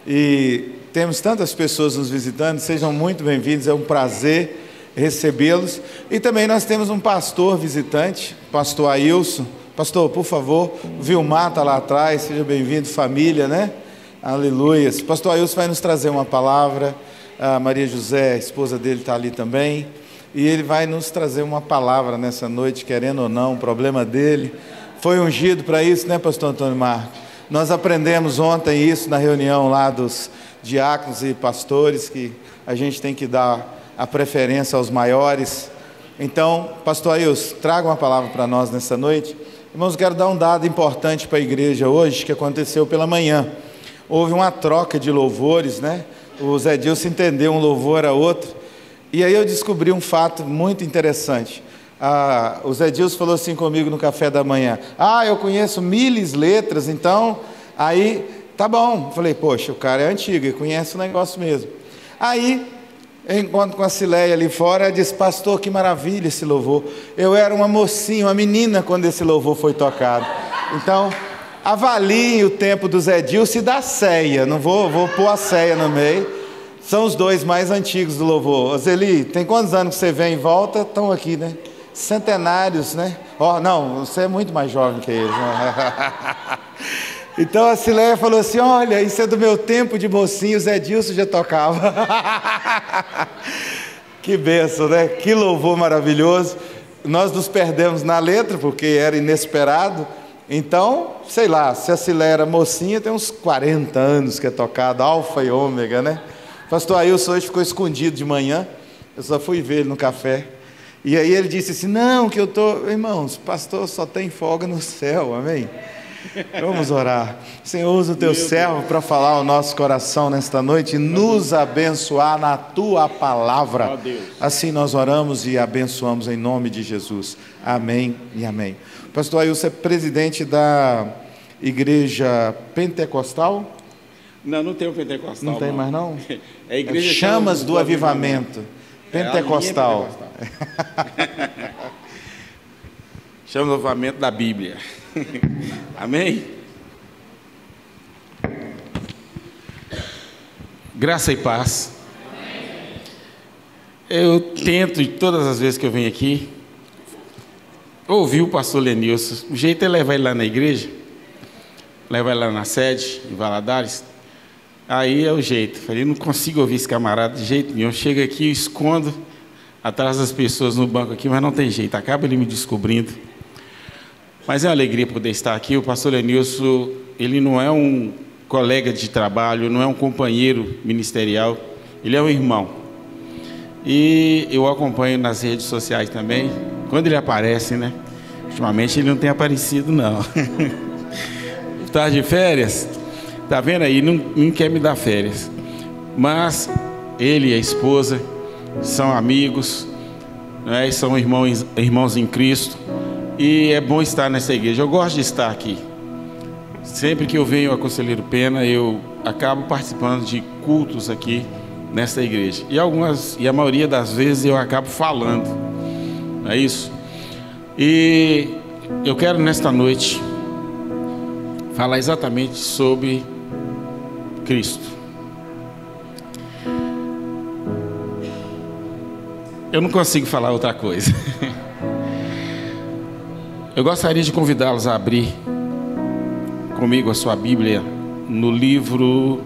E temos tantas pessoas nos visitando, sejam muito bem-vindos, é um prazer recebê-los. E também nós temos um pastor visitante, pastor Ailson. Pastor, por favor, o Vilmar está lá atrás, seja bem-vindo, família, né? Aleluia. Pastor Ailson vai nos trazer uma palavra, a Maria José, a esposa dele, está ali também, e ele vai nos trazer uma palavra nessa noite, querendo ou não, o problema dele. Foi ungido para isso, né, pastor Antônio Marcos? Nós aprendemos ontem isso na reunião lá dos diáconos e pastores, que a gente tem que dar a preferência aos maiores. Então, pastor Ailson, traga uma palavra para nós nessa noite. Irmãos, quero dar um dado importante para a igreja hoje, que aconteceu pela manhã. Houve uma troca de louvores, né? O Zé Dilson entendeu um louvor a outro. E aí eu descobri um fato muito interessante. O Zé Dilson falou assim comigo no café da manhã: eu conheço 1000 letras, então, aí, tá bom. Falei, poxa, o cara é antigo, ele conhece o negócio mesmo. Aí, eu encontro com a Cileia ali fora, ela disse: pastor, que maravilha esse louvor. Eu era uma mocinha, uma menina, quando esse louvor foi tocado. Então, avalie o tempo do Zé Dilson e da Ceia. Não vou pôr a Ceia no meio. São os dois mais antigos do louvor. Zeli, tem quantos anos que você vem e volta? Estão aqui, né? Centenários, né? Não, você é muito mais jovem que eles, né? Então a Cileia falou assim: olha, isso é do meu tempo de mocinho, o Zé Dilson já tocava. Que bênção, né? Que louvor maravilhoso. Nós nos perdemos na letra, porque era inesperado. Então, sei lá, se a Cileia era mocinha, tem uns 40 anos que é tocado, alfa e ômega, né? Pastor Ailson hoje ficou escondido de manhã, eu só fui ver ele no café. E aí ele disse assim: não, que eu estou... Irmãos, pastor só tem folga no céu, amém? Vamos orar. Senhor, usa o teu servo para falar ao nosso coração nesta noite e nos abençoar na tua palavra. Assim nós oramos e abençoamos em nome de Jesus. Amém e amém. Pastor Ailson é presidente da igreja pentecostal? Não tem o pentecostal. Não tem mais não? É a igreja Chamas do Avivamento. Pentecostal. Chamas do Avivamento da Bíblia. Amém? Graça e paz. Eu tento, todas as vezes que eu venho aqui, ouvir o pastor Lenilson. O jeito é levar ele lá na igreja, levar ele lá na sede, em Valadares. Aí é o jeito. Falei, não consigo ouvir esse camarada de jeito nenhum. Chego aqui, eu escondo atrás das pessoas no banco aqui, mas não tem jeito, acaba ele me descobrindo. Mas é uma alegria poder estar aqui. O pastor Lenilson, ele não é um colega de trabalho, não é um companheiro ministerial, ele é um irmão. E eu o acompanho nas redes sociais também, quando ele aparece, né? Ultimamente ele não tem aparecido, não. Está de férias? Tá vendo aí? Não quer me dar férias. Mas ele e a esposa são amigos, né? São irmãos em Cristo. E é bom estar nessa igreja. Eu gosto de estar aqui. Sempre que eu venho a Conselheiro Pena, eu acabo participando de cultos aqui nessa igreja. E a maioria das vezes eu acabo falando. Não é isso? E eu quero nesta noite falar exatamente sobre Cristo. Eu não consigo falar outra coisa. Eu gostaria de convidá-los a abrir comigo a sua Bíblia no livro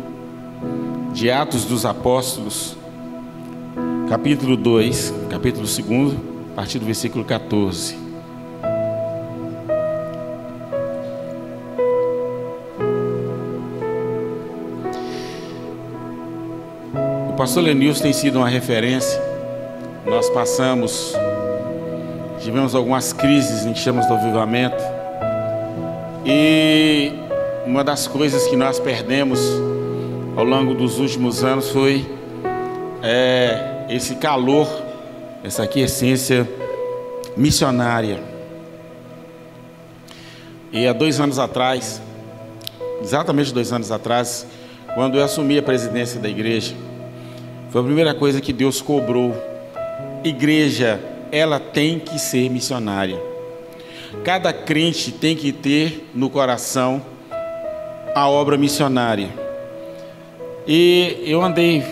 de Atos dos Apóstolos, capítulo 2, capítulo 2, a partir do versículo 14. O pastor Lenilson tem sido uma referência. Nós tivemos algumas crises em chamas do avivamento, e uma das coisas que nós perdemos ao longo dos últimos anos foi esse calor, essa aquiescência missionária. E há 2 anos atrás, exatamente 2 anos atrás, quando eu assumi a presidência da igreja, foi a primeira coisa que Deus cobrou. Igreja, ela tem que ser missionária. Cada crente tem que ter no coração a obra missionária. E eu andei,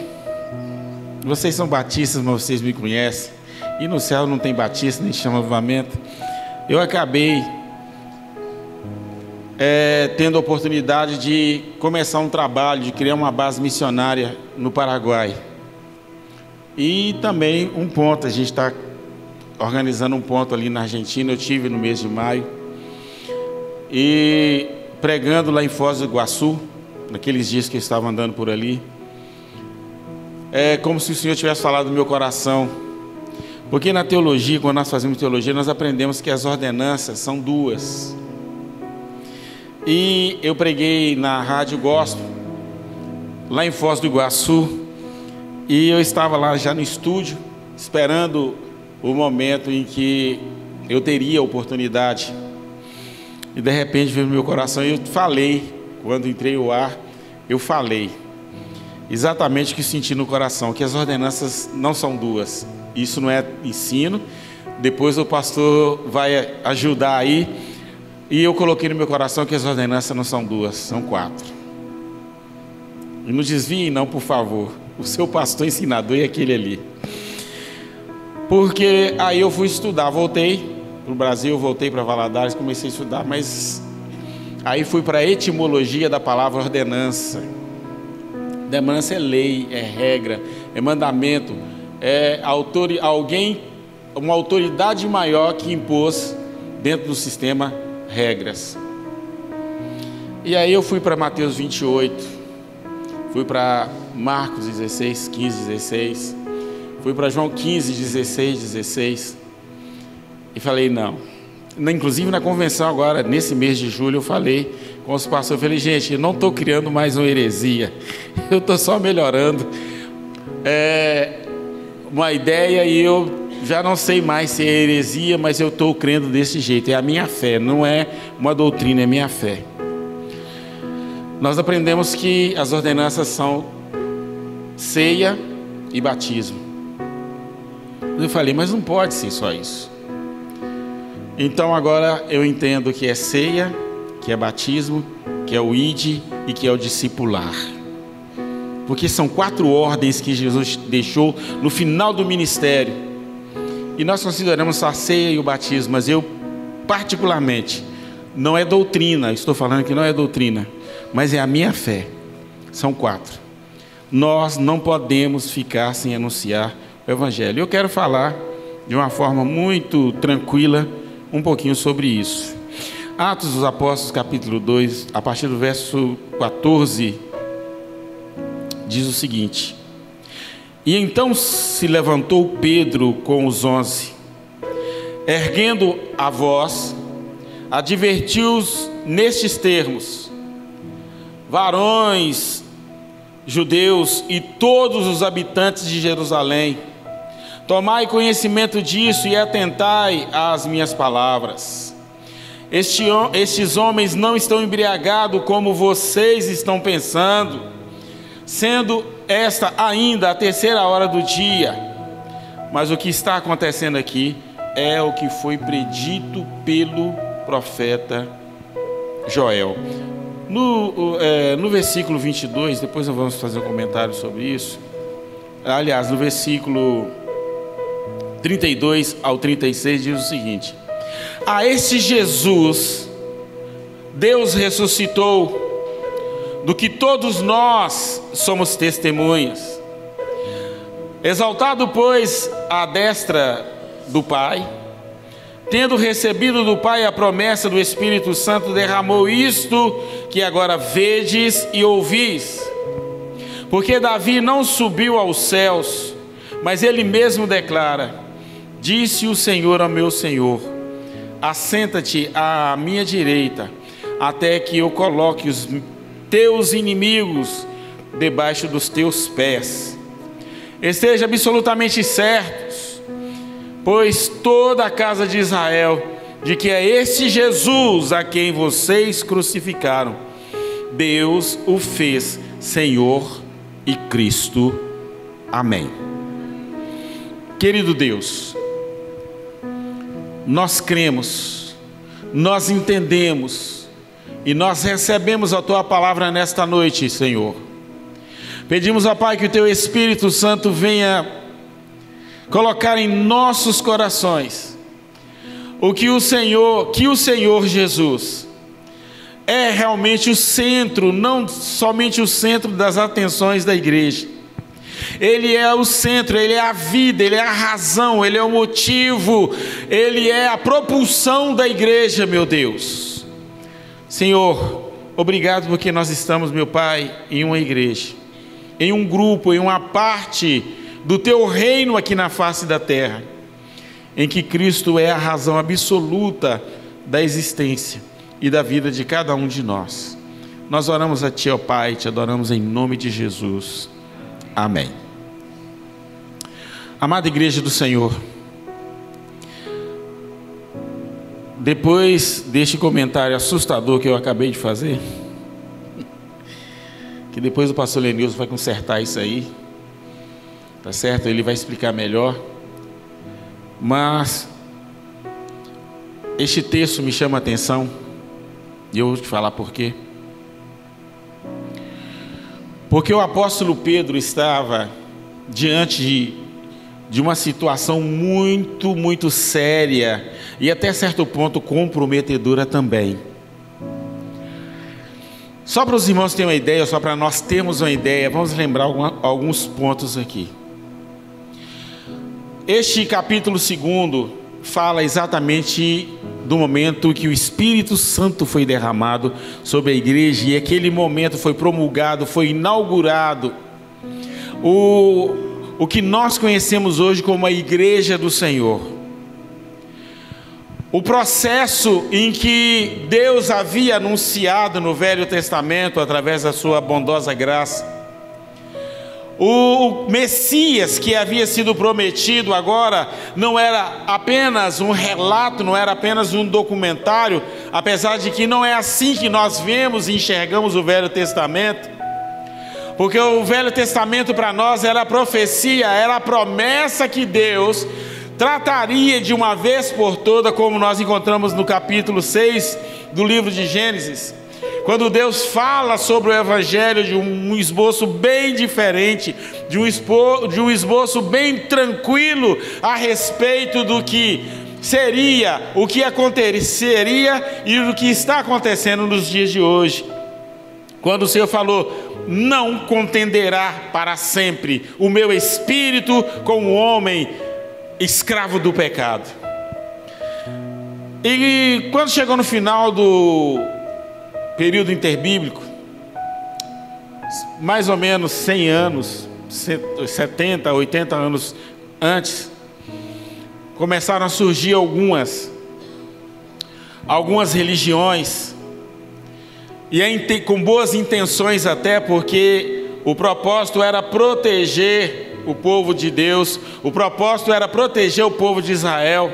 vocês são batistas, mas vocês me conhecem, e no céu não tem batista, nem chama avivamento. Eu acabei tendo a oportunidade de começar um trabalho, de criar uma base missionária no Paraguai. E também um ponto, a gente está organizando um ponto ali na Argentina, eu tive no mês de maio, e pregando lá em Foz do Iguaçu, naqueles dias que eu estava andando por ali. É como se o Senhor tivesse falado no meu coração, porque na teologia, quando nós fazemos teologia, nós aprendemos que as ordenanças são duas. E eu preguei na Rádio Gospel, lá em Foz do Iguaçu, e eu estava lá já no estúdio, esperando o momento em que eu teria a oportunidade. E de repente veio no meu coração, e eu falei, quando entrei o ar, eu falei exatamente o que senti no coração, que as ordenanças não são duas. Isso não é ensino, depois o pastor vai ajudar aí. E eu coloquei no meu coração que as ordenanças não são duas, são 4. E não desviem não, por favor. O seu pastor ensinador é aquele ali. Porque aí eu fui estudar, voltei para o Brasil, voltei para Valadares, comecei a estudar, mas aí fui para a etimologia da palavra ordenança. Ordenança é lei, é regra, é mandamento, é alguém, uma autoridade maior que impôs dentro do sistema regras. E aí eu fui para Mateus 28, fui para Marcos 16, 15, 16, fui para João 15, 16, 16, e falei não. Inclusive na convenção agora, nesse mês de julho, eu falei com os pastores, eu falei, gente, eu não estou criando mais uma heresia, eu estou só melhorando uma ideia, e eu já não sei mais se é heresia, mas eu estou crendo desse jeito. É a minha fé, não é uma doutrina, é minha fé. Nós aprendemos que as ordenanças são ceia e batismo. Eu falei, mas não pode ser só isso. Então agora eu entendo que é ceia, que é batismo, que é o ide e que é o discipular. Porque são 4 ordens que Jesus deixou no final do ministério. E nós consideramos a ceia e o batismo, mas eu, particularmente, não é doutrina, estou falando que não é doutrina, mas é a minha fé. São 4. Nós não podemos ficar sem anunciar o Evangelho. Eu quero falar de uma forma muito tranquila um pouquinho sobre isso. Atos dos Apóstolos, capítulo 2, a partir do verso 14, diz o seguinte: E então se levantou Pedro com os 11, erguendo a voz, advertiu-os nestes termos: varões judeus e todos os habitantes de Jerusalém, tomai conhecimento disso e atentai às minhas palavras. Estes homens não estão embriagados como vocês estão pensando, sendo esta ainda a 3ª hora do dia. Mas o que está acontecendo aqui é o que foi predito pelo profeta Joel. No versículo 22, depois nós vamos fazer um comentário sobre isso. Aliás, no versículo 32 ao 36 diz o seguinte: a este Jesus Deus ressuscitou, do que todos nós somos testemunhas. Exaltado, pois, à destra do Pai, tendo recebido do Pai a promessa do Espírito Santo, derramou isto que agora vedes e ouvis. Porque Davi não subiu aos céus, mas ele mesmo declara: disse o Senhor ao meu Senhor: assenta-te à minha direita, até que eu coloque os teus inimigos debaixo dos teus pés. Esteja absolutamente certos, pois toda a casa de Israel, de que é este Jesus a quem vocês crucificaram, Deus o fez Senhor e Cristo. Amém. Querido Deus, nós cremos, nós entendemos e nós recebemos a Tua palavra nesta noite, Senhor. Pedimos, ó Pai, que o Teu Espírito Santo venha colocar em nossos corações que o Senhor Jesus é realmente o centro, não somente o centro das atenções da igreja. Ele é o centro, Ele é a vida, Ele é a razão, Ele é o motivo, Ele é a propulsão da igreja, meu Deus. Senhor, obrigado porque nós estamos, meu Pai, em uma igreja, em um grupo, em uma parte do Teu reino aqui na face da terra, em que Cristo é a razão absoluta da existência e da vida de cada um de nós. Nós oramos a Ti, ó Pai, Te adoramos em nome de Jesus. Amém. Amada igreja do Senhor, depois deste comentário assustador que eu acabei de fazer, que depois o pastor Lenilson vai consertar isso aí, tá certo? Ele vai explicar melhor, mas este texto me chama a atenção, e eu vou te falar por quê. Porque o apóstolo Pedro estava diante de uma situação muito séria e até certo ponto comprometedora também. Só para os irmãos terem uma ideia, só para nós termos uma ideia, vamos lembrar alguns pontos aqui. Este capítulo 2 fala exatamente do momento que o Espírito Santo foi derramado sobre a igreja, e aquele momento foi promulgado, foi inaugurado o que nós conhecemos hoje como a igreja do Senhor. O processo em que Deus havia anunciado no Velho Testamento, através da sua bondosa graça, o Messias que havia sido prometido agora não era apenas um relato, não era apenas um documentário, apesar de que não é assim que nós vemos e enxergamos o Velho Testamento, porque o Velho Testamento para nós era a profecia, era a promessa que Deus trataria de uma vez por toda, como nós encontramos no capítulo 6 do livro de Gênesis, quando Deus fala sobre o Evangelho de um esboço bem diferente, de um esboço bem tranquilo a respeito do que seria, o que aconteceria e do que está acontecendo nos dias de hoje. Quando o Senhor falou: não contenderá para sempre o meu espírito com o homem escravo do pecado. E quando chegou no final do período interbíblico, mais ou menos 100 anos, 70, 80 anos antes, começaram a surgir algumas religiões, e com boas intenções até, porque o propósito era proteger o povo de Deus, o propósito era proteger o povo de Israel.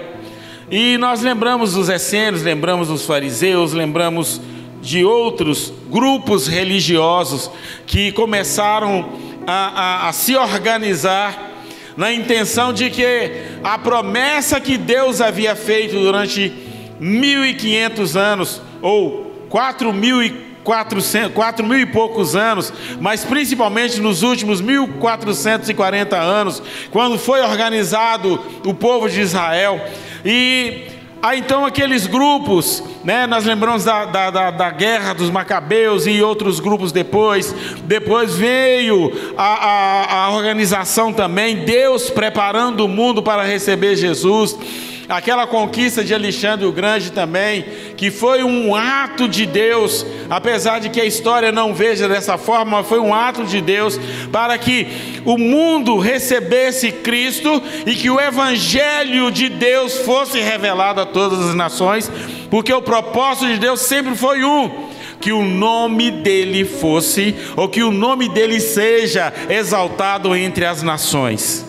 E nós lembramos dos essênios, lembramos dos fariseus, lembramos de outros grupos religiosos que começaram a se organizar na intenção de que a promessa que Deus havia feito durante 1.500 anos, ou 4.000 e poucos anos, mas principalmente nos últimos 1.440 anos, quando foi organizado o povo de Israel. E então aqueles grupos, né, nós lembramos da guerra dos Macabeus e outros grupos depois veio a organização também, Deus preparando o mundo para receber Jesus. Aquela conquista de Alexandre o Grande também, que foi um ato de Deus, apesar de que a história não veja dessa forma, mas foi um ato de Deus para que o mundo recebesse Cristo e que o Evangelho de Deus fosse revelado a todas as nações, porque o propósito de Deus sempre foi que o nome dele fosse, ou que o nome dele seja exaltado entre as nações.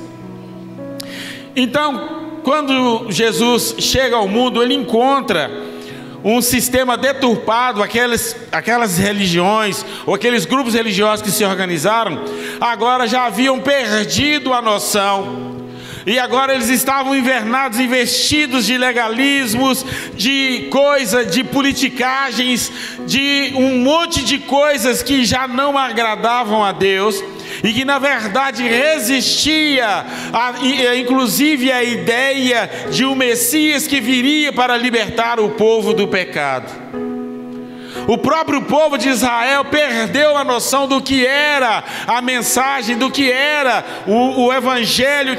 Então, quando Jesus chega ao mundo, ele encontra um sistema deturpado, aquelas religiões, ou aqueles grupos religiosos que se organizaram, agora já haviam perdido a noção, e agora eles estavam invernados, investidos de legalismos, de politicagens, de um monte de coisas que já não agradavam a Deus. e que na verdade resistia, inclusive a ideia de um Messias que viria para libertar o povo do pecado. O próprio povo de Israel perdeu a noção do que era a mensagem, do que era o evangelho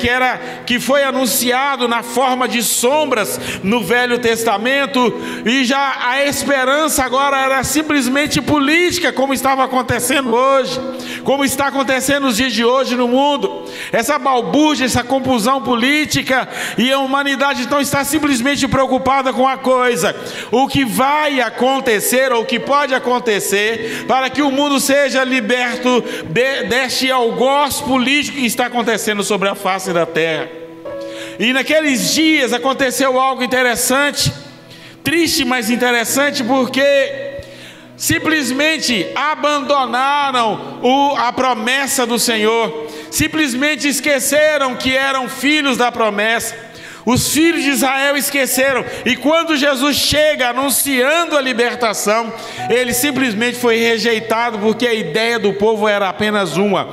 que foi anunciado na forma de sombras no Velho Testamento, e já a esperança agora era simplesmente política, como estava acontecendo hoje, como está acontecendo nos dias de hoje no mundo. Essa balbúrdia, essa confusão política, e a humanidade então está simplesmente preocupada com a coisa: o que vai acontecer, ou o que pode acontecer para que o mundo seja liberto deste algoz político que está acontecendo sobre a face da terra. E naqueles dias aconteceu algo interessante, triste, mas interessante, porque simplesmente abandonaram a promessa do Senhor, simplesmente esqueceram que eram filhos da promessa. Os filhos de Israel esqueceram, e quando Jesus chega anunciando a libertação, ele simplesmente foi rejeitado, porque a ideia do povo era apenas uma: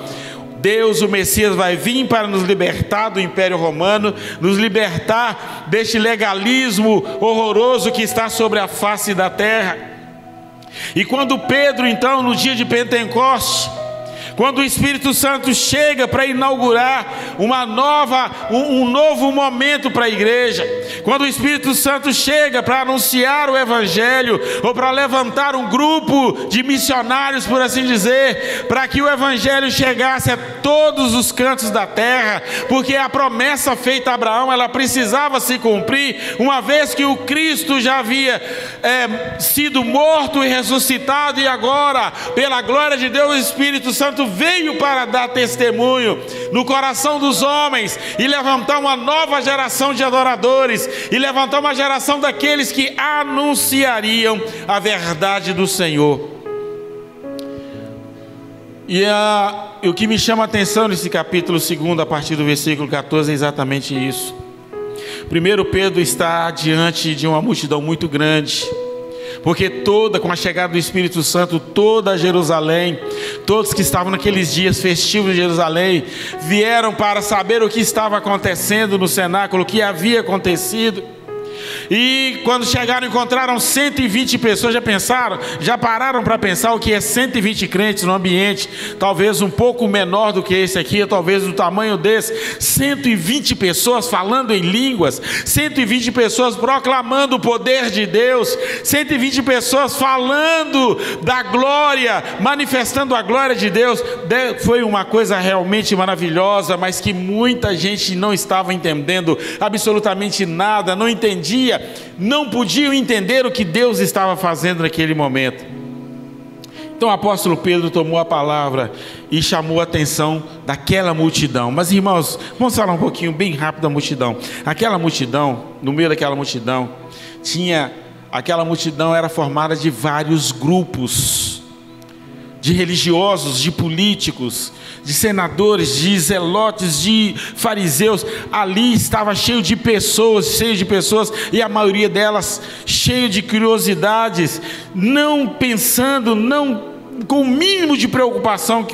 Deus, o Messias, vai vir para nos libertar do Império Romano, nos libertar deste legalismo horroroso que está sobre a face da terra. E quando Pedro, então, no dia de Pentecostes, quando o Espírito Santo chega para inaugurar um novo momento para a igreja, quando o Espírito Santo chega para anunciar o Evangelho, ou para levantar um grupo de missionários, por assim dizer, para que o Evangelho chegasse a todos os cantos da terra, porque a promessa feita a Abraão, ela precisava se cumprir, uma vez que o Cristo já havia sido morto e ressuscitado, e agora, pela glória de Deus, o Espírito Santo veio para dar testemunho no coração dos homens e levantar uma nova geração de adoradores, e levantar uma geração daqueles que anunciariam a verdade do Senhor. E o que me chama a atenção nesse capítulo 2, a partir do versículo 14, é exatamente isso. Primeiro, Pedro está diante de uma multidão muito grande, porque com a chegada do Espírito Santo, toda Jerusalém, todos que estavam naqueles dias festivos de Jerusalém, vieram para saber o que estava acontecendo no cenáculo, o que havia acontecido. E quando chegaram, encontraram 120 pessoas. Já pararam para pensar o que é 120 crentes no ambiente, talvez um pouco menor do que esse aqui, talvez do tamanho desse? 120 pessoas falando em línguas, 120 pessoas proclamando o poder de Deus, 120 pessoas falando da glória, manifestando a glória de Deus. Foi uma coisa realmente maravilhosa, mas que muita gente não estava entendendo absolutamente nada, não entendia, não podiam entender o que Deus estava fazendo naquele momento. Então o apóstolo Pedro tomou a palavra e chamou a atenção daquela multidão. Mas, irmãos, vamos falar um pouquinho bem rápido da multidão. Aquela multidão, no meio daquela multidão, aquela multidão era formada de vários grupos, de religiosos, de políticos, de senadores, de zelotes, de fariseus. Ali estava cheio de pessoas, e a maioria delas cheio de curiosidades, não pensando, com o mínimo de preocupação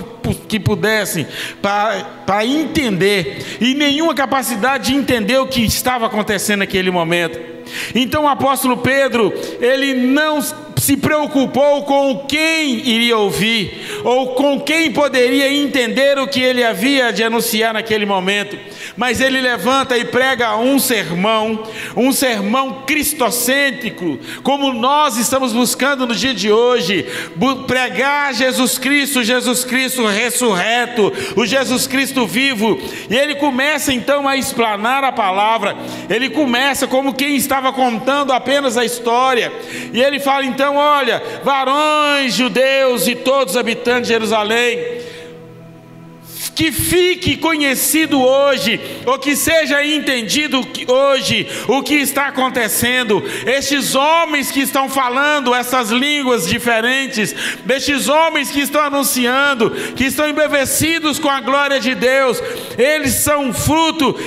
que pudessem para entender, e nenhuma capacidade de entender o que estava acontecendo naquele momento. Então o apóstolo Pedro, ele não se preocupou com quem iria ouvir, ou com quem poderia entender o que ele havia de anunciar naquele momento, mas ele levanta e prega um sermão cristocêntrico, como nós estamos buscando no dia de hoje, pregar Jesus Cristo ressurreto, o Jesus Cristo vivo. E ele começa então a explanar a palavra, ele começa como quem estava contando apenas a história, e ele fala então: olha, varões judeus e todos habitantes de Jerusalém, que fique conhecido hoje, ou que seja entendido hoje o que está acontecendo. Estes homens que estão falando essas línguas diferentes, destes homens que estão anunciando, que estão embevecidos com a glória de Deus, eles são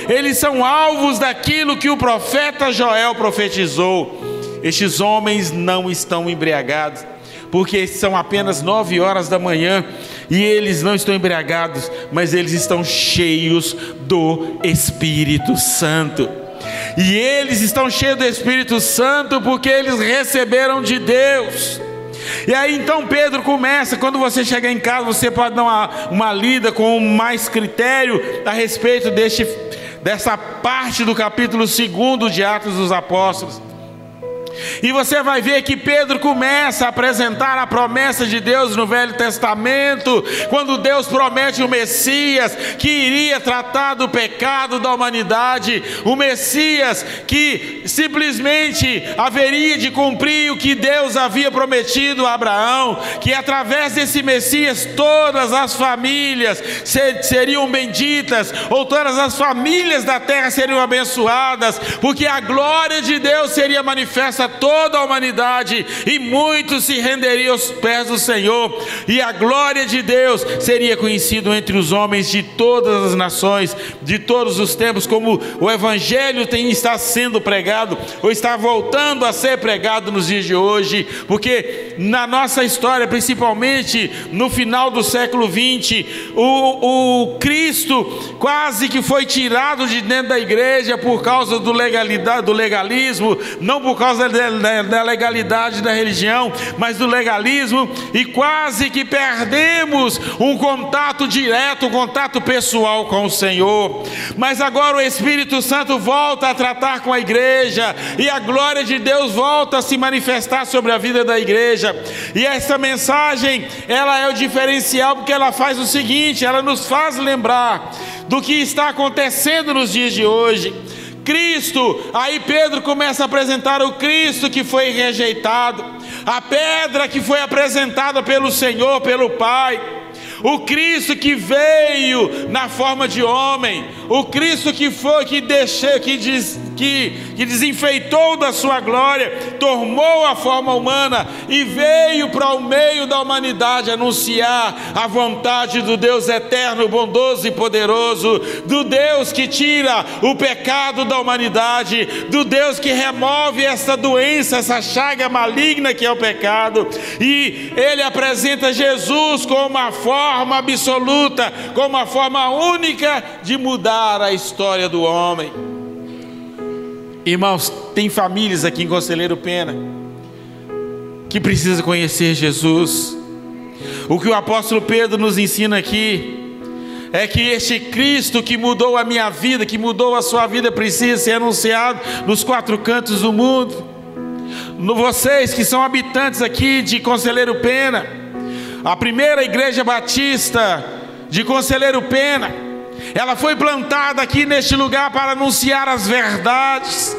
eles são alvos daquilo que o profeta Joel profetizou. Estes homens não estão embriagados, porque são apenas 9 horas da manhã e eles não estão embriagados, mas eles estão cheios do Espírito Santo. E eles estão cheios do Espírito Santo porque eles receberam de Deus. E aí então Pedro começa, quando você chegar em casa, você pode dar uma lida com mais critério a respeito dessa parte do capítulo 2 de Atos dos Apóstolos. E você vai ver que Pedro começa a apresentar a promessa de Deus no Velho Testamento, quando Deus promete o Messias que iria tratar do pecado da humanidade, o Messias que simplesmente haveria de cumprir o que Deus havia prometido a Abraão, que através desse Messias todas as famílias seriam benditas, ou todas as famílias da terra seriam abençoadas, porque a glória de Deus seria manifesta a toda a humanidade, e muitos se renderiam aos pés do Senhor, e a glória de Deus seria conhecida entre os homens de todas as nações, de todos os tempos, como o Evangelho está sendo pregado, ou está voltando a ser pregado nos dias de hoje, porque na nossa história, principalmente no final do século 20, o Cristo quase que foi tirado de dentro da igreja por causa do legalismo, não por causa da legalidade da religião, mas do legalismo, e quase que perdemos um contato direto, um contato pessoal com o Senhor. Mas agora o Espírito Santo volta a tratar com a igreja, e a glória de Deus volta a se manifestar sobre a vida da igreja. E essa mensagem, ela é o diferencial, porque ela faz o seguinte: ela nos faz lembrar do que está acontecendo nos dias de hoje. Cristo, aí Pedro começa a apresentar o Cristo que foi rejeitado, a pedra que foi apresentada pelo Senhor, pelo Pai, o Cristo que veio na forma de homem, o Cristo que foi, que desenfeitou da sua glória, tomou a forma humana e veio para o meio da humanidade anunciar a vontade do Deus eterno, bondoso e poderoso, do Deus que tira o pecado da humanidade, do Deus que remove essa doença, essa chaga maligna que é o pecado. E ele apresenta Jesus como uma forma absoluta, como uma forma única de mudar a história do homem. Irmãos, tem famílias aqui em Conselheiro Pena que precisam conhecer Jesus. O que o apóstolo Pedro nos ensina aqui é que este Cristo que mudou a minha vida, que mudou a sua vida, precisa ser anunciado nos 4 cantos do mundo. Vocês que são habitantes aqui de Conselheiro Pena, a primeira igreja batista de Conselheiro Pena, ela foi plantada aqui neste lugar para anunciar as verdades.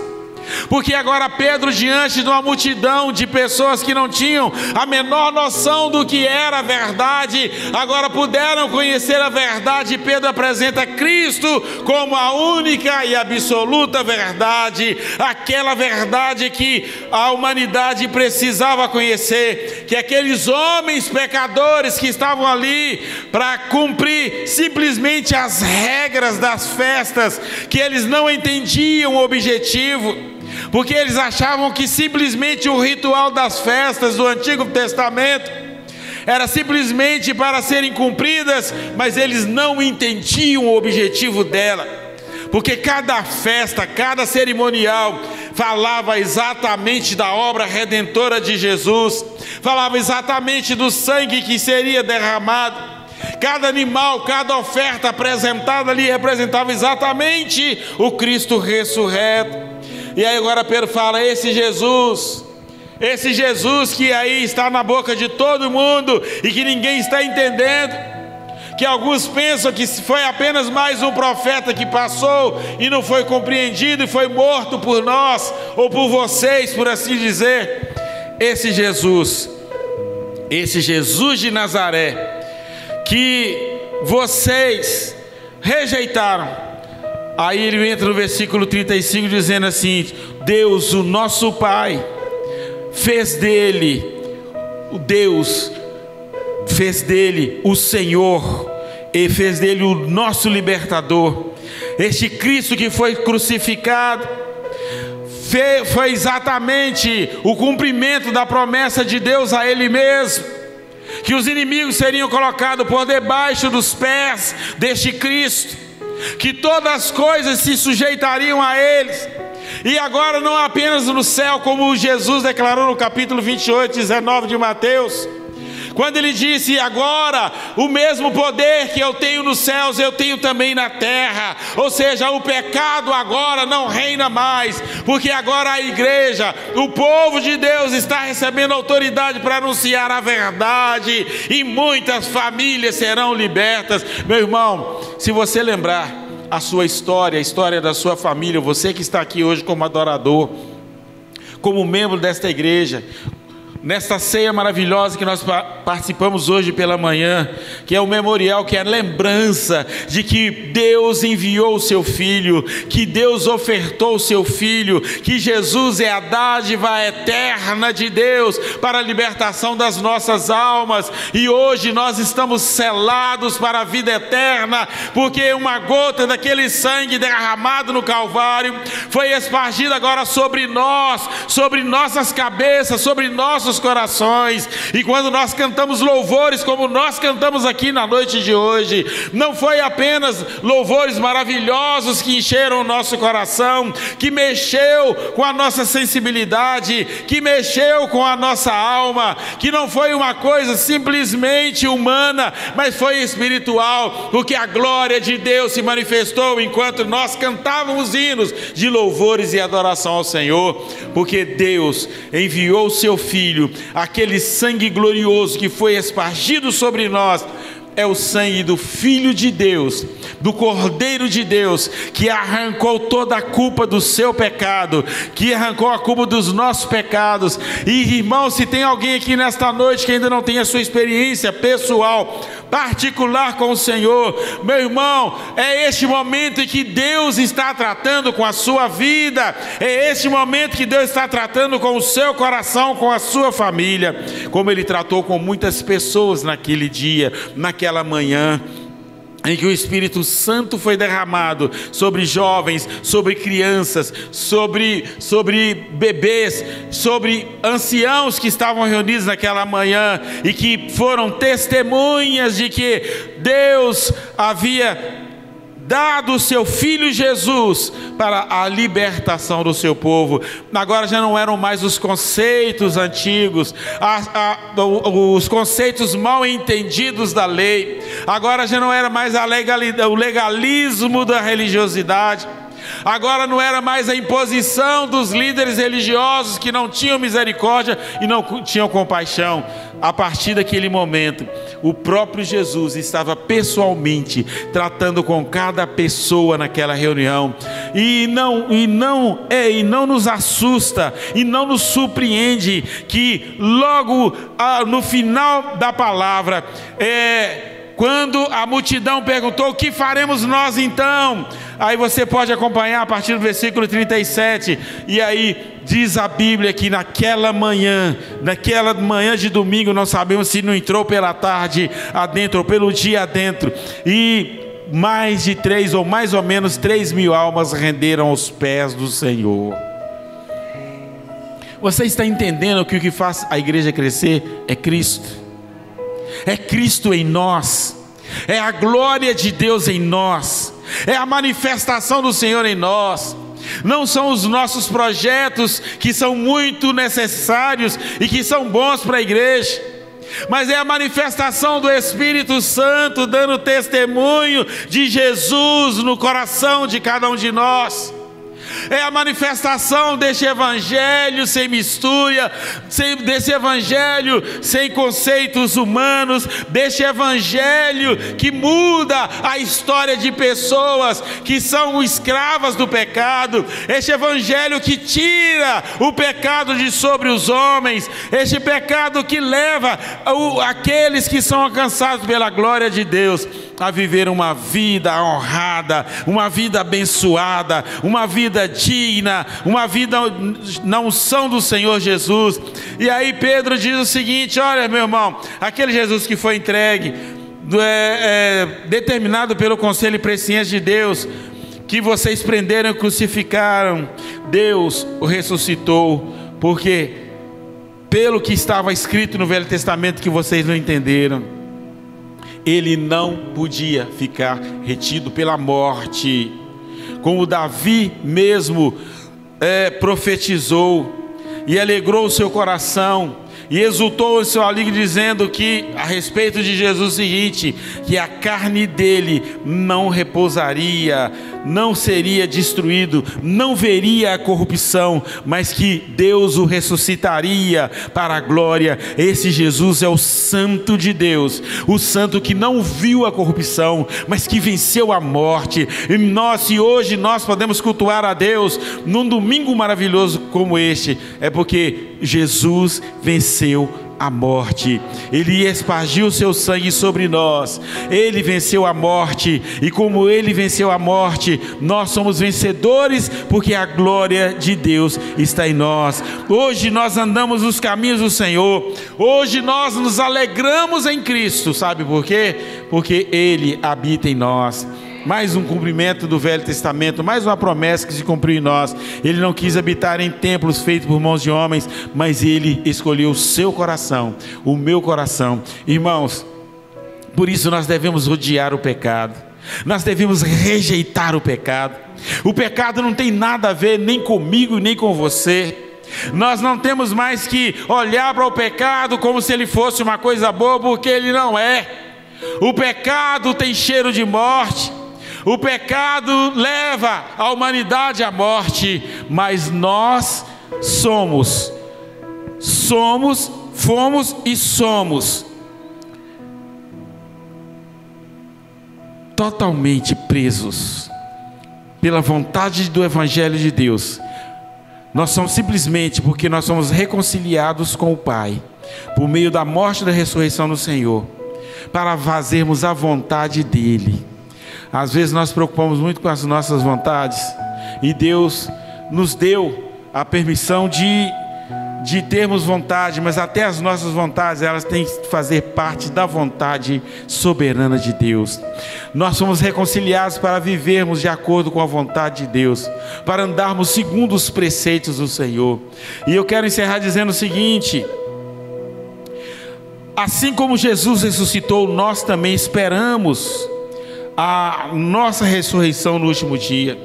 Porque agora Pedro, diante de uma multidão de pessoas que não tinham a menor noção do que era a verdade, agora puderam conhecer a verdade. Pedro apresenta Cristo como a única e absoluta verdade, aquela verdade que a humanidade precisava conhecer, que aqueles homens pecadores que estavam ali para cumprir simplesmente as regras das festas, que eles não entendiam o objetivo, porque eles achavam que simplesmente o ritual das festas do Antigo Testamento era simplesmente para serem cumpridas, mas eles não entendiam o objetivo dela, porque cada festa, cada cerimonial falava exatamente da obra redentora de Jesus, falava exatamente do sangue que seria derramado. Cada animal, cada oferta apresentada ali representava exatamente o Cristo ressurreto. E aí agora Pedro fala, esse Jesus que aí está na boca de todo mundo e que ninguém está entendendo, que alguns pensam que foi apenas mais um profeta que passou e não foi compreendido e foi morto por nós, ou por vocês, por assim dizer. Esse Jesus de Nazaré, que vocês rejeitaram. Aí ele entra no versículo 35 dizendo assim: Deus, o nosso Pai, fez dele o Senhor, e fez dele o nosso libertador. Este Cristo que foi crucificado foi exatamente o cumprimento da promessa de Deus a ele mesmo, que os inimigos seriam colocados por debaixo dos pés deste Cristo, que todas as coisas se sujeitariam a eles. E agora não apenas no céu, como Jesus declarou no capítulo 28, 19 de Mateus, quando ele disse: agora o mesmo poder que eu tenho nos céus, eu tenho também na terra. Ou seja, o pecado agora não reina mais, porque agora a igreja, o povo de Deus, está recebendo autoridade para anunciar a verdade, e muitas famílias serão libertas. Meu irmão, se você lembrar a sua história, a história da sua família, você que está aqui hoje como adorador, como membro desta igreja, nesta ceia maravilhosa que nós participamos hoje pela manhã, que é o memorial, que é a lembrança de que Deus enviou o seu Filho, que Deus ofertou o seu Filho, que Jesus é a dádiva eterna de Deus para a libertação das nossas almas, e hoje nós estamos selados para a vida eterna, porque uma gota daquele sangue derramado no Calvário foi espargida agora sobre nós, sobre nossas cabeças, sobre nossos corações. E quando nós cantamos louvores como nós cantamos aqui na noite de hoje, não foi apenas louvores maravilhosos que encheram o nosso coração, que mexeu com a nossa sensibilidade, que mexeu com a nossa alma, que não foi uma coisa simplesmente humana, mas foi espiritual, porque a glória de Deus se manifestou enquanto nós cantávamos hinos de louvores e adoração ao Senhor, porque Deus enviou o seu Filho. Aquele sangue glorioso que foi espargido sobre nós é o sangue do Filho de Deus, do Cordeiro de Deus, que arrancou toda a culpa do seu pecado, que arrancou a culpa dos nossos pecados. E irmão, se tem alguém aqui nesta noite que ainda não tem a sua experiência pessoal, particular com o Senhor, meu irmão, é este momento em que Deus está tratando com a sua vida, é este momento que Deus está tratando com o seu coração, com a sua família, como Ele tratou com muitas pessoas naquele dia, naquela manhã, em que o Espírito Santo foi derramado sobre jovens, sobre crianças, sobre bebês, sobre anciãos que estavam reunidos naquela manhã e que foram testemunhas de que Deus havia dado o seu Filho Jesus para a libertação do seu povo. Agora já não eram mais os conceitos antigos, os conceitos mal entendidos da lei. Agora já não era mais o legalismo da religiosidade. Agora não era mais a imposição dos líderes religiosos que não tinham misericórdia e não tinham compaixão. A partir daquele momento, o próprio Jesus estava pessoalmente tratando com cada pessoa naquela reunião. E não nos assusta e não nos surpreende que logo no final da palavra, quando a multidão perguntou: o que faremos nós então? Aí você pode acompanhar a partir do versículo 37. E aí diz a Bíblia que naquela manhã de domingo, não sabemos se não entrou pela tarde adentro ou pelo dia adentro, e mais de 3 ou mais ou menos 3.000 almas renderam aos pés do Senhor. Você está entendendo que o que faz a igreja crescer é Cristo? É Cristo em nós, é a glória de Deus em nós, é a manifestação do Senhor em nós. Não são os nossos projetos, que são muito necessários e que são bons para a igreja, mas é a manifestação do Espírito Santo dando testemunho de Jesus no coração de cada um de nós. É a manifestação deste evangelho sem mistura, desse evangelho sem conceitos humanos, deste evangelho que muda a história de pessoas que são escravas do pecado, este evangelho que tira o pecado de sobre os homens, este pecado que leva aqueles que são alcançados pela glória de Deus a viver uma vida honrada, uma vida abençoada, uma vida digna, uma vida na unção do Senhor Jesus. E aí Pedro diz o seguinte: olha, meu irmão, aquele Jesus que foi entregue, determinado pelo conselho e presciência de Deus, que vocês prenderam e crucificaram, Deus o ressuscitou, porque pelo que estava escrito no Velho Testamento que vocês não entenderam, ele não podia ficar retido pela morte, como Davi mesmo profetizou, e alegrou o seu coração, e exultou o seu alívio, dizendo que a respeito de Jesus o seguinte: que a carne dele não repousaria, não seria destruído, não veria a corrupção, mas que Deus o ressuscitaria para a glória. Esse Jesus é o Santo de Deus, o Santo que não viu a corrupção, mas que venceu a morte. E hoje nós podemos cultuar a Deus num domingo maravilhoso como este, é porque Jesus venceu a morte. Ele espargiu o seu sangue sobre nós, ele venceu a morte, e como ele venceu a morte, nós somos vencedores, porque a glória de Deus está em nós. Hoje nós andamos nos caminhos do Senhor, hoje nós nos alegramos em Cristo. Sabe por quê? Porque ele habita em nós. Mais um cumprimento do Velho Testamento, mais uma promessa que se cumpriu em nós. Ele não quis habitar em templos feitos por mãos de homens, mas ele escolheu o seu coração, o meu coração. Irmãos, por isso nós devemos odiar o pecado, nós devemos rejeitar o pecado. O pecado não tem nada a ver nem comigo nem com você. Nós não temos mais que olhar para o pecado como se ele fosse uma coisa boa, porque ele não é. O pecado tem cheiro de morte, o pecado leva a humanidade à morte, mas nós fomos e somos totalmente presos pela vontade do Evangelho de Deus. Nós somos simplesmente porque nós somos reconciliados com o Pai, por meio da morte e da ressurreição do Senhor, para fazermos a vontade dEle. Às vezes nós preocupamos muito com as nossas vontades, e Deus nos deu a permissão de termos vontade, mas até as nossas vontades, elas têm que fazer parte da vontade soberana de Deus. Nós somos reconciliados para vivermos de acordo com a vontade de Deus, para andarmos segundo os preceitos do Senhor. E eu quero encerrar dizendo o seguinte: assim como Jesus ressuscitou, nós também esperamos a nossa ressurreição no último dia.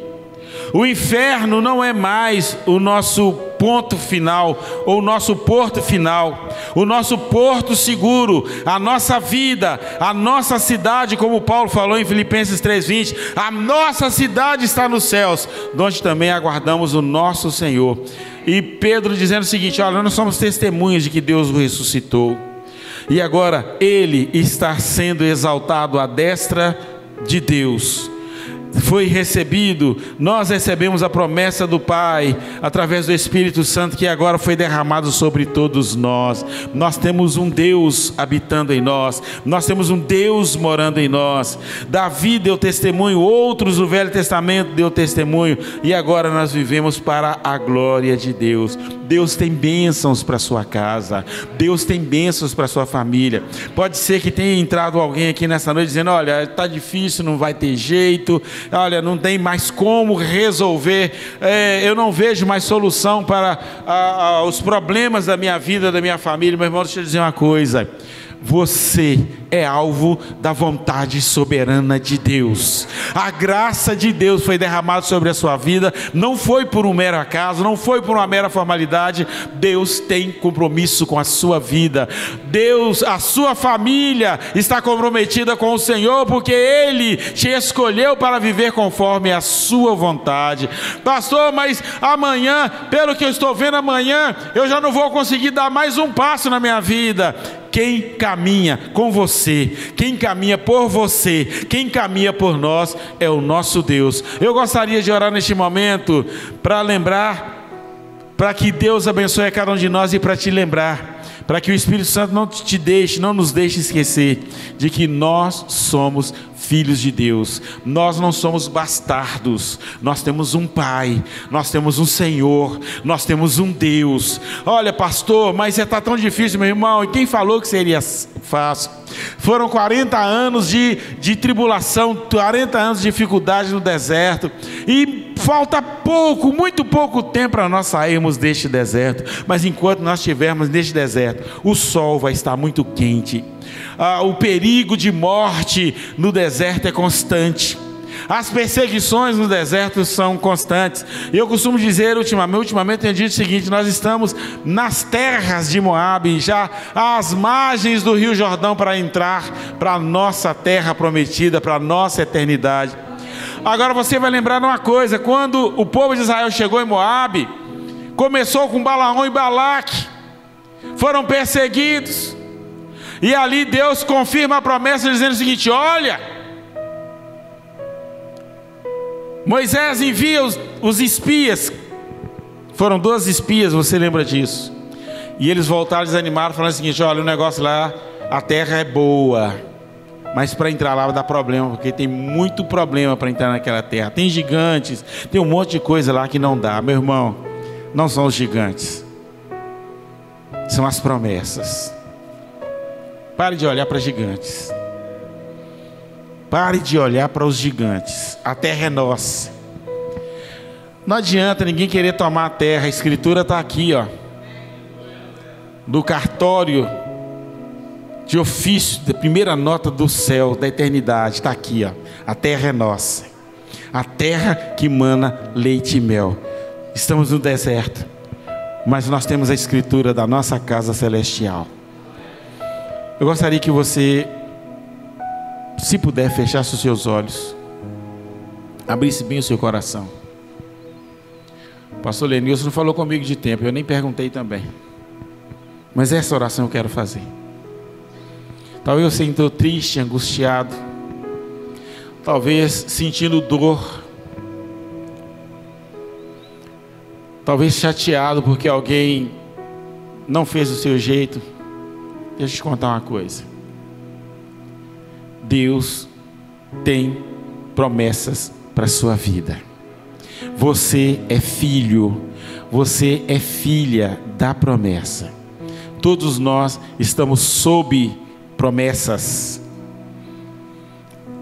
O inferno não é mais o nosso ponto final, ou o nosso porto final, o nosso porto seguro, a nossa vida, a nossa cidade, como Paulo falou em Filipenses 3:20, a nossa cidade está nos céus, onde também aguardamos o nosso Senhor. E Pedro dizendo o seguinte: olha, nós somos testemunhas de que Deus o ressuscitou, e agora Ele está sendo exaltado à destra de Deus. Foi recebido, nós recebemos a promessa do Pai através do Espírito Santo, que agora foi derramado sobre todos nós. Nós temos um Deus habitando em nós, nós temos um Deus morando em nós. Davi deu testemunho, outros no Velho Testamento deu testemunho, e agora nós vivemos para a glória de Deus. Deus tem bênçãos para a sua casa, Deus tem bênçãos para a sua família. Pode ser que tenha entrado alguém aqui nessa noite dizendo: olha, está difícil, não vai ter jeito, olha, não tem mais como resolver, eu não vejo mais solução para os problemas da minha vida, da minha família. Meu irmão, deixa eu dizer uma coisa: você é alvo da vontade soberana de Deus. A graça de Deus foi derramada sobre a sua vida, não foi por um mero acaso, não foi por uma mera formalidade. Deus tem compromisso com a sua vida. Deus, a sua família está comprometida com o Senhor, porque Ele te escolheu para viver conforme a sua vontade. Pastor, mas amanhã, pelo que eu estou vendo, amanhã eu já não vou conseguir dar mais um passo na minha vida. Quem caminha com você, quem caminha por você, quem caminha por nós é o nosso Deus. Eu gostaria de orar neste momento para lembrar, para que Deus abençoe a cada um de nós, e para te lembrar, para que o Espírito Santo não nos deixe esquecer de que nós somos filhos de Deus. Nós não somos bastardos. Nós temos um Pai, nós temos um Senhor, nós temos um Deus. Olha, pastor, mas está tão difícil, meu irmão. E quem falou que seria fácil? Foram 40 anos de tribulação, 40 anos de dificuldade no deserto. E falta pouco, muito pouco tempo para nós sairmos deste deserto. Mas enquanto nós estivermos neste deserto, o sol vai estar muito quente. O perigo de morte no deserto é constante. As perseguições no deserto são constantes. Eu costumo dizer, ultimamente tenho dito o seguinte: nós estamos nas terras de Moabe, já às margens do Rio Jordão, para entrar para a nossa terra prometida, para a nossa eternidade. Agora você vai lembrar de uma coisa: quando o povo de Israel chegou em Moabe, começou com Balaão e Balaque, foram perseguidos, e ali Deus confirma a promessa dizendo o seguinte: olha, Moisés envia os espias. Foram 12 espias, você lembra disso? E eles voltaram desanimados, falando o seguinte: olha, o negócio lá, a terra é boa, mas para entrar lá vai dar problema, porque tem muito problema para entrar naquela terra. Tem gigantes, tem um monte de coisa lá que não dá. Meu irmão, não são os gigantes, são as promessas. Pare de olhar para gigantes. Pare de olhar para os gigantes. A terra é nossa. Não adianta ninguém querer tomar a terra. A escritura está aqui, ó, do cartório de ofício, da primeira nota do céu, da eternidade. Está aqui, ó. A terra é nossa. A terra que mana leite e mel. Estamos no deserto, mas nós temos a escritura da nossa casa celestial. Eu gostaria que você, se puder, fechasse os seus olhos, abrisse bem o seu coração. O pastor Lenilson não falou comigo de tempo, eu nem perguntei também, mas essa oração eu quero fazer. Talvez você entrou triste, angustiado, talvez sentindo dor, talvez chateado porque alguém não fez do seu jeito. Deixa eu te contar uma coisa: Deus tem promessas para a sua vida. Você é filho, você é filha da promessa. Todos nós estamos sob promessas,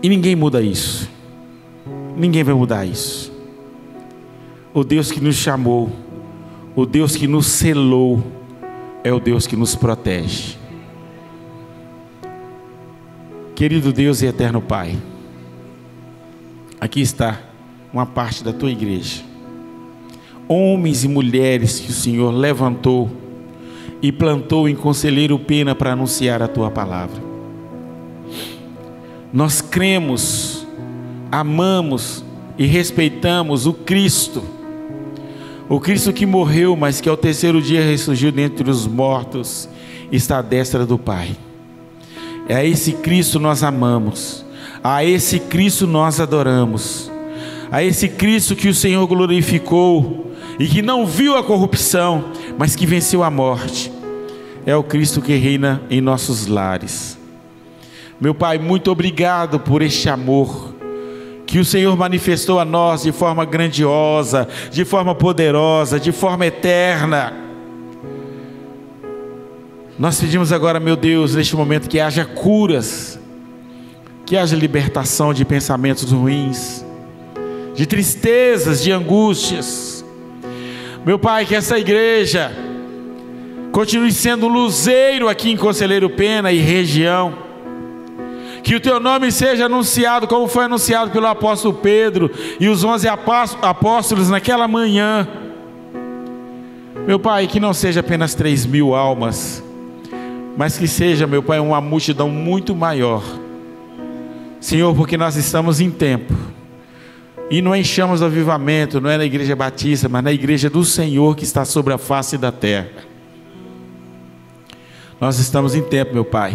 e ninguém muda isso. Ninguém vai mudar isso. O Deus que nos chamou, o Deus que nos selou, é o Deus que nos protege. Querido Deus e eterno Pai, aqui está uma parte da tua igreja, homens e mulheres que o Senhor levantou e plantou em Conselheiro Pena para anunciar a tua palavra. Nós cremos, amamos e respeitamos o Cristo que morreu, mas que ao terceiro dia ressurgiu dentre os mortos, está à destra do Pai. A esse Cristo nós amamos, a esse Cristo nós adoramos, a esse Cristo que o Senhor glorificou e que não viu a corrupção, mas que venceu a morte. É o Cristo que reina em nossos lares. Meu Pai, muito obrigado por este amor que o Senhor manifestou a nós de forma grandiosa, de forma poderosa, de forma eterna. Nós pedimos agora, meu Deus, neste momento, que haja curas, que haja libertação de pensamentos ruins, de tristezas, de angústias. Meu Pai, que essa igreja continue sendo um luzeiro aqui em Conselheiro Pena e região. Que o teu nome seja anunciado como foi anunciado pelo apóstolo Pedro e os 11 apóstolos naquela manhã. Meu Pai, que não seja apenas 3.000 almas, mas que seja, meu Pai, uma multidão muito maior. Senhor, porque nós estamos em tempo, e não enchamos o avivamento, não é na igreja batista, mas na igreja do Senhor que está sobre a face da terra. Nós estamos em tempo, meu Pai.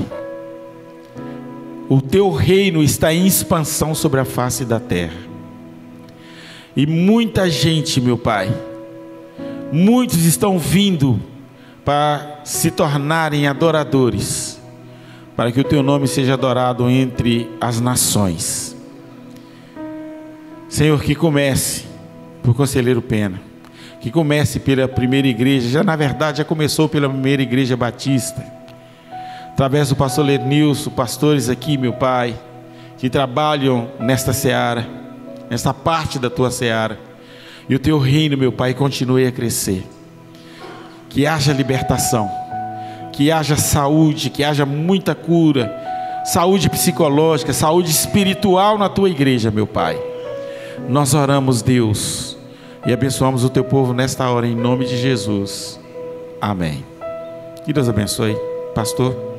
O teu reino está em expansão sobre a face da terra. E muita gente, meu Pai, muitos estão vindo para se tornarem adoradores, para que o teu nome seja adorado entre as nações. Senhor, que comece por Conselheiro Pena, que comece pela primeira igreja, na verdade já começou pela primeira igreja batista, através do pastor Lenilson, pastores aqui, meu Pai, que trabalham nesta seara, nesta parte da tua seara, e o teu reino, meu Pai, continue a crescer, que haja libertação, que haja saúde, que haja muita cura, saúde psicológica, saúde espiritual na tua igreja, meu Pai. Nós oramos, Deus, e abençoamos o teu povo nesta hora, em nome de Jesus, amém. Que Deus abençoe, pastor.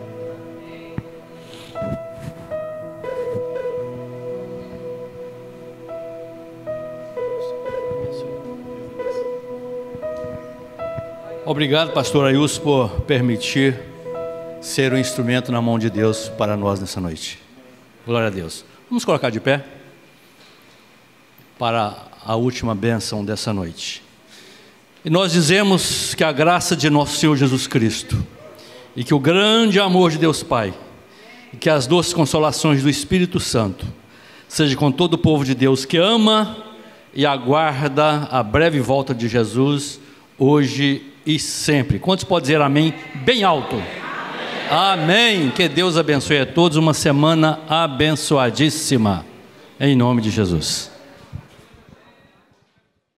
Obrigado, pastor Ailson, por permitir ser um instrumento na mão de Deus para nós nessa noite. Glória a Deus. Vamos colocar de pé para a última bênção dessa noite. E nós dizemos que a graça de nosso Senhor Jesus Cristo, e que o grande amor de Deus Pai, e que as doces consolações do Espírito Santo, seja com todo o povo de Deus que ama e aguarda a breve volta de Jesus, hoje e sempre. Quantos podem dizer amém bem alto? Amém. Que Deus abençoe a todos, uma semana abençoadíssima, em nome de Jesus.